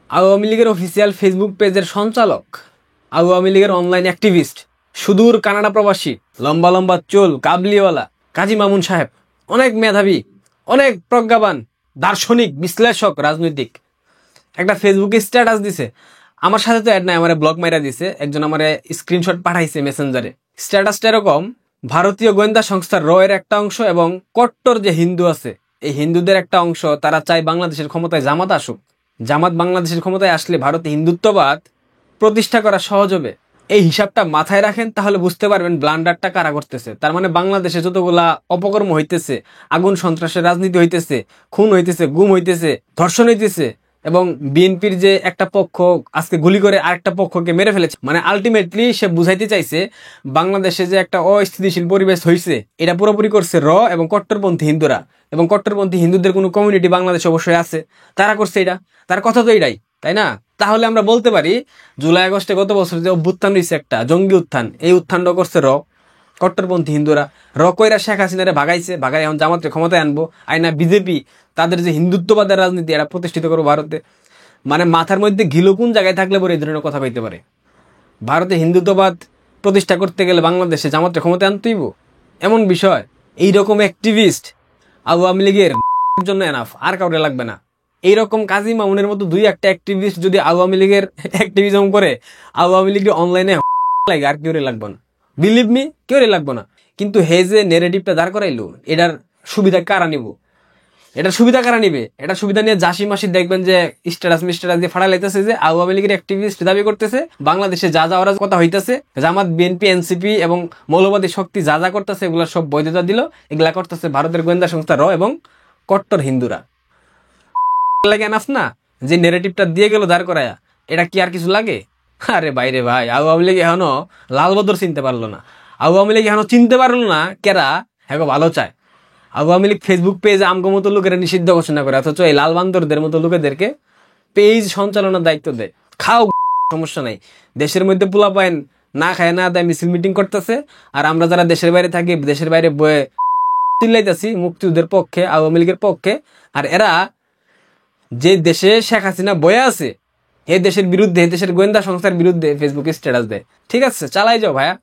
আওয়ামী লীগের official Facebook পেজের সঞ্চালক, আওয়ামী লীগের অনলাইন অ্যাক্টিভিস্ট, সুদূর কানাডা প্রবাসী, লম্বা লম্বা চুল, কাবলিওয়ালা কাজী মামুন সাহেব, অনেক মেধাবী, অনেক প্রজ্ঞাবান, দার্শনিক, বিশ্লেষক, রাজনৈতিক, একটা ফেসবুকে স্ট্যাটাস দিছে। আমার সাথে তো অ্যাড নাই, আমার ব্লগ মাইরা দিছে একজন, আমার স্ক্রিনশট পাঠাইছে মেসেঞ্জারে। স্ট্যাটাসটা এরকম: ভারতীয় গোয়েন্দা সংস্থার র এর একটা অংশ এবং কট্টর যে হিন্দু আছে এই হিন্দুদের একটা অংশ, তারা চায় বাংলাদেশের ক্ষমতায় জামাত আসুক। জামাত বাংলাদেশের ক্ষমতায় আসলে ভারতে হিন্দুত্ববাদ প্রতিষ্ঠা করা সহজ হবে। এই হিসাবটা মাথায় রাখেন, তাহলে বুঝতে পারবেন ব্লান্ডারটা কারা করতেছে। তার মানে বাংলাদেশে যতগুলা অপকর্ম হইতেছে, আগুন সন্ত্রাসের রাজনীতি হইতেছে, খুন হইতেছে, গুম হইতেছে, ধর্ষণ হইতেছে, এবং বিএনপির যে একটা পক্ষ আজকে গুলি করে আরেকটা পক্ষকে মেরে ফেলেছে, মানে আলটিমেটলি সে বুঝাইতে চাইছে বাংলাদেশে যে একটা অস্থিতিশীল পরিবেশ হয়েছে এটা পুরোপুরি করছে র এবং কট্টরপন্থী হিন্দুরা। এবং কট্টরপন্থী হিন্দুদের কোনো কমিউনিটি বাংলাদেশে অবশ্যই আছে, তারা করছে এটা, তার কথা তো এটাই, তাই না? তাহলে আমরা বলতে পারি জুলাই আগস্টে গত বছর যে অভ্যুত্থান হয়েছে একটা জঙ্গি উত্থান, এই উত্থানটা করছে র, কট্টরপন্থী হিন্দুরা। র কইরা শেখ হাসিনারে ভাগাই এখন জামাতের ক্ষমতায় আনবো, আইনা বিজেপি তাদের যে হিন্দুত্ববাদের রাজনীতি এটা প্রতিষ্ঠিত করবো ভারতে। মানে মাথার মধ্যে ঘিলো কোন জায়গায় থাকলে পরে এই ধরনের কথা কইতে পারে? ভারতে হিন্দুত্ববাদ প্রতিষ্ঠা করতে গেলে বাংলাদেশে জামাতের ক্ষমতায় আনতেইব, এমন বিষয়। এইরকম অ্যাক্টিভিস্ট আওয়ামী লীগের জন্য এনাফ, আর কাউরে লাগবে না। এইরকম কাজী মামুনের মতো দুই একটা অ্যাক্টিভিস্ট যদি আওয়ামী লীগের অ্যাক্টিভিজম করে, আওয়ামী লীগের অনলাইনে লাগে, আর কেউ লাগবে না, বিলিভ মি, কেউ লাগবে না। কিন্তু হে যে নেগেটিভটা দাঁড় করাইলো, এটার সুবিধা কারা নিব? এটার সুবিধা কারা নিবে? এটার সুবিধা নিয়ে জাসি মাসি দেখবেন যে স্ট্যাটাস দিয়ে ফাড়া লাইতেছে যে আওয়ামী লীগের অ্যাক্টিভিস্ট দাবি করতেছে বাংলাদেশে যা যা ওরা কথা হইতেছে, জামাত, বিএনপি, এনসিপি এবং মৌলবাদী শক্তি যা যা করতেছে এগুলা সব বৈধতা দিল, এগুলা করতেছে ভারতের গোয়েন্দা সংস্থা র এবং কট্টর হিন্দুরা। লাগে এনাফ না যে নেগেটিভটা দিয়ে গেল দাঁড় করায়া? এটা কি আর কিছু লাগে? আরে বাইরে ভাই, আওয়ামী লীগ এখনো লালবদর চিনতে পারলো না। আওয়ামী লীগ এখনো চিনতে পারলো না কেরা হ্যাঁ ভালো চায়। আওয়ামী লীগ ফেসবুক পেজ আমগো মতো লোকেরা নিষিদ্ধ ঘোষণা করে, অথচ এই লাল বান্দরদের মতো লোকেদেরকে পেজ সঞ্চালনার দায়িত্ব দেয়। খাও, সমস্যা নাই। দেশের মধ্যে পোলা পাইন না খায় না দেয় মিছিল মিটিং করতেছে, আর আমরা যারা দেশের বাইরে থাকি দেশের বাইরে বয়ে চিল্লাইতেছি মুক্তিযুদ্ধের পক্ষে, আওয়ামী লীগের পক্ষে। আর এরা যে দেশে শেখ হাসিনা বয়ে আছে এই দেশের বিরুদ্ধে, দেশের গোয়েন্দা সংস্থার বিরুদ্ধে ফেসবুকে স্ট্যাটাস দেয়। ঠিক আছে, চালাই যাও ভাইয়া।